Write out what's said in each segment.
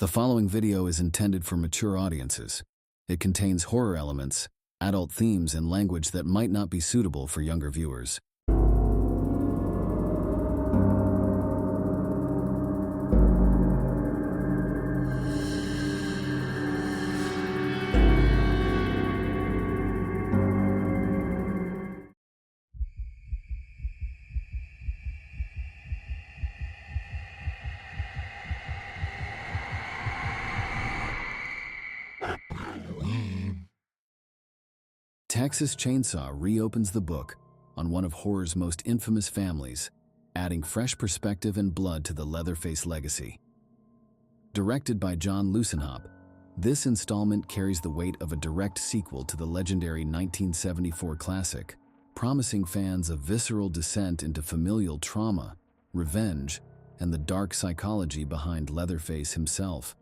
The following video is intended for mature audiences. It contains horror elements, adult themes, and language that might not be suitable for younger viewers. Texas Chainsaw reopens the book on one of horror's most infamous families, adding fresh perspective and blood to the Leatherface legacy. Directed by John Lucenhop, this installment carries the weight of a direct sequel to the legendary 1974 classic, promising fans a visceral descent into familial trauma, revenge, and the dark psychology behind Leatherface himself.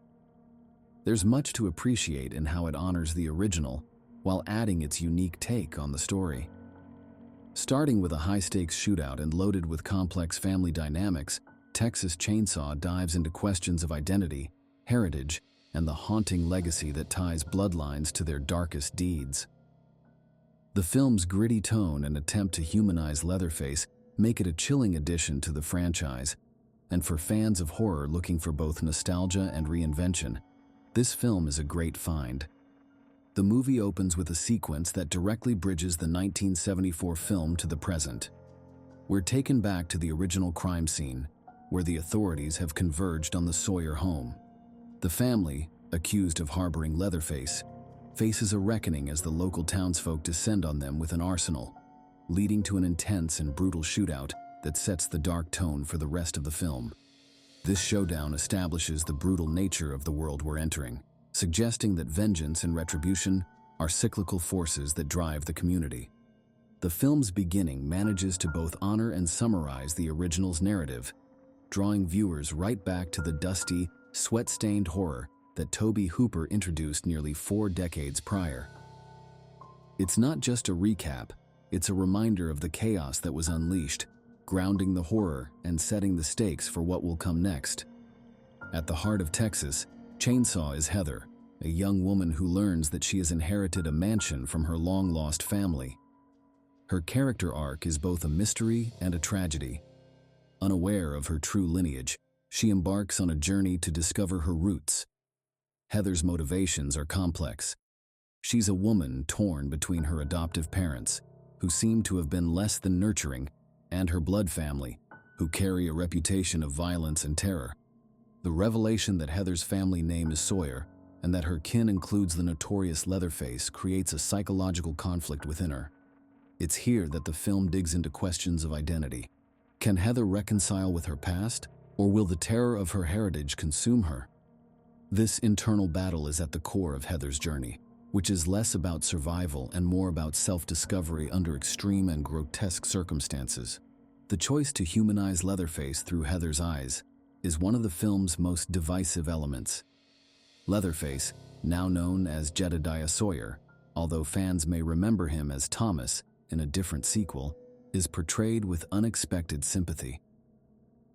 There's much to appreciate in how it honors the original, while adding its unique take on the story. Starting with a high-stakes shootout and loaded with complex family dynamics, Texas Chainsaw dives into questions of identity, heritage, and the haunting legacy that ties bloodlines to their darkest deeds. The film's gritty tone and attempt to humanize Leatherface make it a chilling addition to the franchise, and for fans of horror looking for both nostalgia and reinvention, this film is a great find. The movie opens with a sequence that directly bridges the 1974 film to the present. We're taken back to the original crime scene, where the authorities have converged on the Sawyer home. The family, accused of harboring Leatherface, faces a reckoning as the local townsfolk descend on them with an arsenal, leading to an intense and brutal shootout that sets the dark tone for the rest of the film. This showdown establishes the brutal nature of the world we're entering, suggesting that vengeance and retribution are cyclical forces that drive the community. The film's beginning manages to both honor and summarize the original's narrative, drawing viewers right back to the dusty, sweat-stained horror that Tobe Hooper introduced nearly 4 decades prior. It's not just a recap, it's a reminder of the chaos that was unleashed, grounding the horror and setting the stakes for what will come next. At the heart of Texas Chainsaw is Heather, a young woman who learns that she has inherited a mansion from her long-lost family. Her character arc is both a mystery and a tragedy. Unaware of her true lineage, she embarks on a journey to discover her roots. Heather's motivations are complex. She's a woman torn between her adoptive parents, who seem to have been less than nurturing, and her blood family, who carry a reputation of violence and terror. The revelation that Heather's family name is Sawyer, and that her kin includes the notorious Leatherface, creates a psychological conflict within her. It's here that the film digs into questions of identity. Can Heather reconcile with her past, or will the terror of her heritage consume her? This internal battle is at the core of Heather's journey, which is less about survival and more about self-discovery under extreme and grotesque circumstances. The choice to humanize Leatherface through Heather's eyes is one of the film's most divisive elements. Leatherface, now known as Jedediah Sawyer, although fans may remember him as Thomas in a different sequel, is portrayed with unexpected sympathy.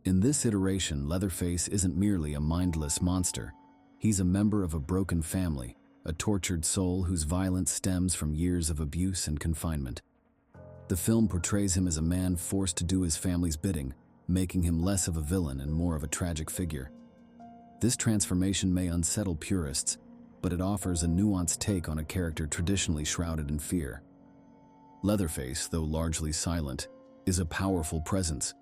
In this iteration, Leatherface isn't merely a mindless monster. He's a member of a broken family, a tortured soul whose violence stems from years of abuse and confinement. The film portrays him as a man forced to do his family's bidding, making him less of a villain and more of a tragic figure. This transformation may unsettle purists, but it offers a nuanced take on a character traditionally shrouded in fear. Leatherface, though largely silent, is a powerful presence,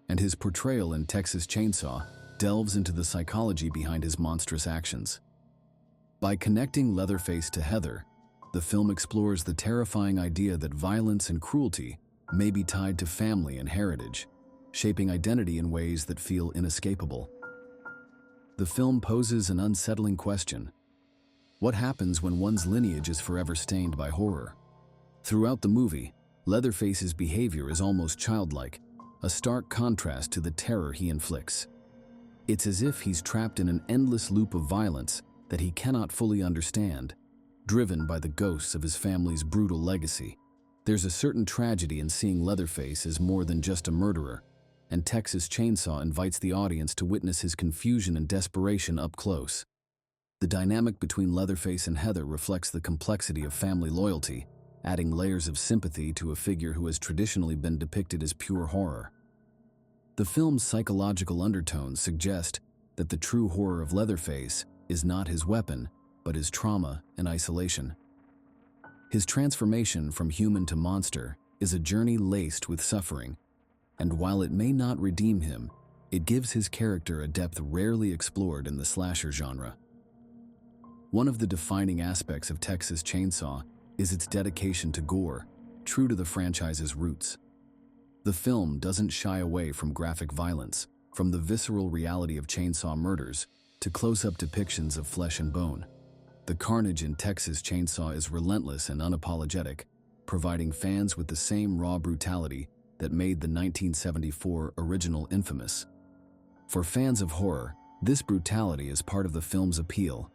and his portrayal in Texas Chainsaw delves into the psychology behind his monstrous actions. By connecting Leatherface to Heather, the film explores the terrifying idea that violence and cruelty may be tied to family and heritage, shaping identity in ways that feel inescapable. The film poses an unsettling question. What happens when one's lineage is forever stained by horror? Throughout the movie, Leatherface's behavior is almost childlike, a stark contrast to the terror he inflicts. It's as if he's trapped in an endless loop of violence that he cannot fully understand, driven by the ghosts of his family's brutal legacy. There's a certain tragedy in seeing Leatherface as more than just a murderer, and Texas Chainsaw invites the audience to witness his confusion and desperation up close. The dynamic between Leatherface and Heather reflects the complexity of family loyalty, adding layers of sympathy to a figure who has traditionally been depicted as pure horror. The film's psychological undertones suggest that the true horror of Leatherface is not his weapon, but his trauma and isolation. His transformation from human to monster is a journey laced with suffering, and while it may not redeem him, it gives his character a depth rarely explored in the slasher genre. One of the defining aspects of Texas Chainsaw is its dedication to gore, true to the franchise's roots. The film doesn't shy away from graphic violence, from the visceral reality of chainsaw murders to close-up depictions of flesh and bone. The carnage in Texas Chainsaw is relentless and unapologetic, providing fans with the same raw brutality that made the 1974 original infamous. For fans of horror, this brutality is part of the film's appeal,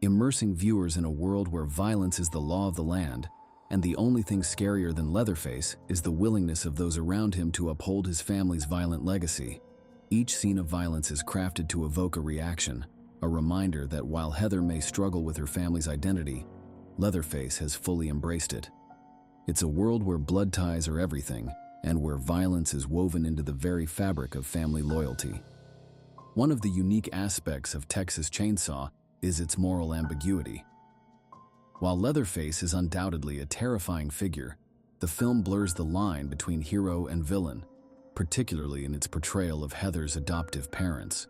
immersing viewers in a world where violence is the law of the land, and the only thing scarier than Leatherface is the willingness of those around him to uphold his family's violent legacy. Each scene of violence is crafted to evoke a reaction, a reminder that while Heather may struggle with her family's identity, Leatherface has fully embraced it. It's a world where blood ties are everything, and where violence is woven into the very fabric of family loyalty. One of the unique aspects of Texas Chainsaw is its moral ambiguity. While Leatherface is undoubtedly a terrifying figure, the film blurs the line between hero and villain, particularly in its portrayal of Heather's adoptive parents.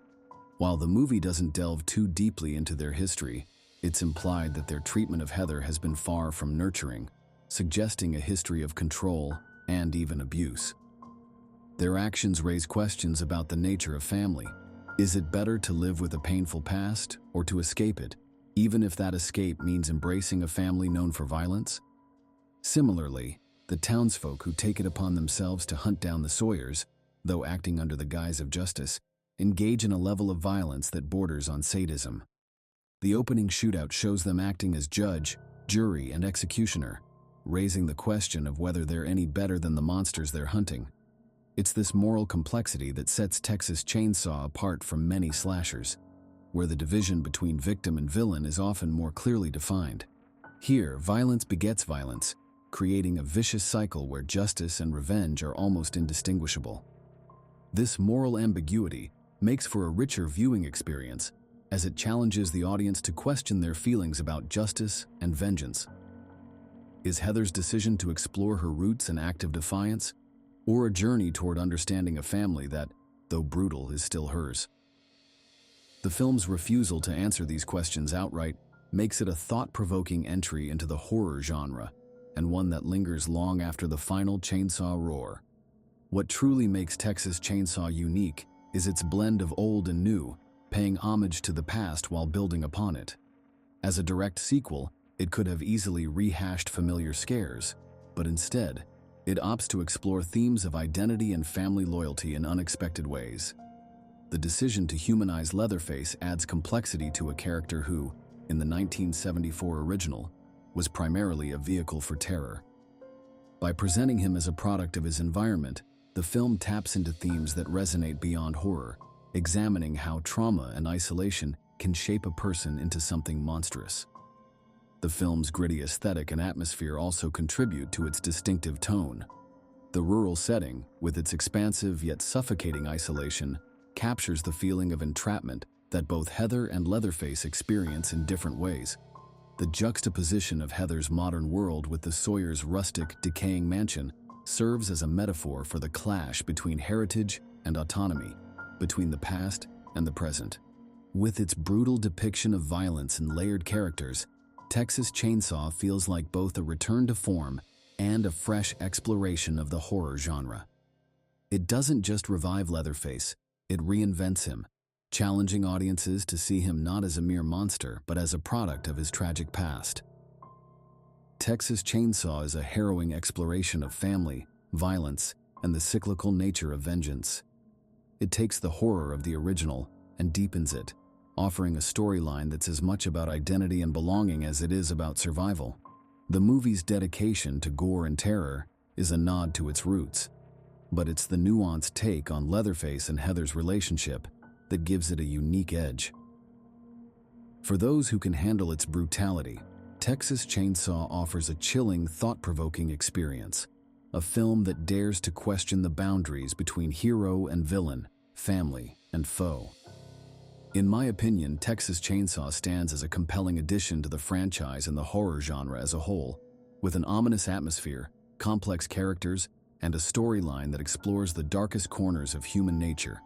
While the movie doesn't delve too deeply into their history, it's implied that their treatment of Heather has been far from nurturing, suggesting a history of control and even abuse. Their actions raise questions about the nature of family. Is it better to live with a painful past or to escape it, even if that escape means embracing a family known for violence? Similarly, the townsfolk who take it upon themselves to hunt down the Sawyers, though acting under the guise of justice, engage in a level of violence that borders on sadism. The opening shootout shows them acting as judge, jury, and executioner, raising the question of whether they're any better than the monsters they're hunting. It's this moral complexity that sets Texas Chainsaw apart from many slashers, where the division between victim and villain is often more clearly defined. Here, violence begets violence, creating a vicious cycle where justice and revenge are almost indistinguishable. This moral ambiguity makes for a richer viewing experience, as it challenges the audience to question their feelings about justice and vengeance. Is Heather's decision to explore her roots an act of defiance, or a journey toward understanding a family that, though brutal, is still hers? The film's refusal to answer these questions outright makes it a thought-provoking entry into the horror genre, and one that lingers long after the final chainsaw roar. What truly makes Texas Chainsaw unique is its blend of old and new, paying homage to the past while building upon it. As a direct sequel, it could have easily rehashed familiar scares, but instead, it opts to explore themes of identity and family loyalty in unexpected ways. The decision to humanize Leatherface adds complexity to a character who, in the 1974 original, was primarily a vehicle for terror. By presenting him as a product of his environment, the film taps into themes that resonate beyond horror, examining how trauma and isolation can shape a person into something monstrous. The film's gritty aesthetic and atmosphere also contribute to its distinctive tone. The rural setting, with its expansive yet suffocating isolation, captures the feeling of entrapment that both Heather and Leatherface experience in different ways. The juxtaposition of Heather's modern world with the Sawyers' rustic, decaying mansion serves as a metaphor for the clash between heritage and autonomy, between the past and the present. With its brutal depiction of violence and layered characters, Texas Chainsaw feels like both a return to form and a fresh exploration of the horror genre. It doesn't just revive Leatherface, it reinvents him, challenging audiences to see him not as a mere monster, but as a product of his tragic past. Texas Chainsaw is a harrowing exploration of family, violence, and the cyclical nature of vengeance. It takes the horror of the original and deepens it, offering a storyline that's as much about identity and belonging as it is about survival. The movie's dedication to gore and terror is a nod to its roots, But it's the nuanced take on Leatherface and Heather's relationship that gives it a unique edge. For those who can handle its brutality, Texas Chainsaw offers a chilling, thought-provoking experience, a film that dares to question the boundaries between hero and villain, family and foe. In my opinion, Texas Chainsaw stands as a compelling addition to the franchise and the horror genre as a whole, with an ominous atmosphere, complex characters, and a storyline that explores the darkest corners of human nature.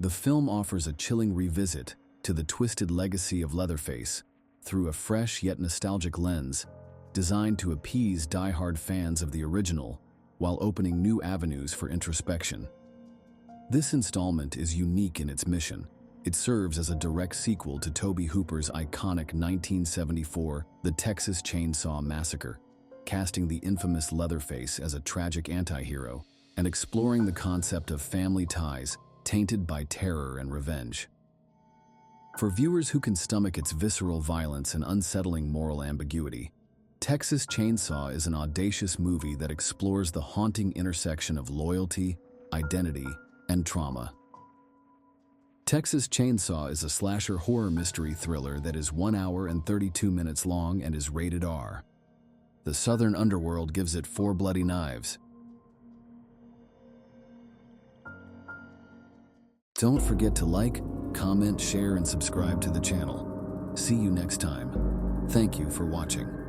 The film offers a chilling revisit to the twisted legacy of Leatherface through a fresh yet nostalgic lens, designed to appease die-hard fans of the original while opening new avenues for introspection. This installment is unique in its mission. It serves as a direct sequel to Tobe Hooper's iconic 1974 The Texas Chainsaw Massacre, casting the infamous Leatherface as a tragic anti-hero and exploring the concept of family ties tainted by terror and revenge. For viewers who can stomach its visceral violence and unsettling moral ambiguity, Texas Chainsaw is an audacious movie that explores the haunting intersection of loyalty, identity, and trauma. Texas Chainsaw is a slasher horror mystery thriller that is 1 hour and 32 minutes long and is rated R. The Southern Underworld gives it 4 bloody knives. Don't forget to like, comment, share, and subscribe to the channel. See you next time. Thank you for watching.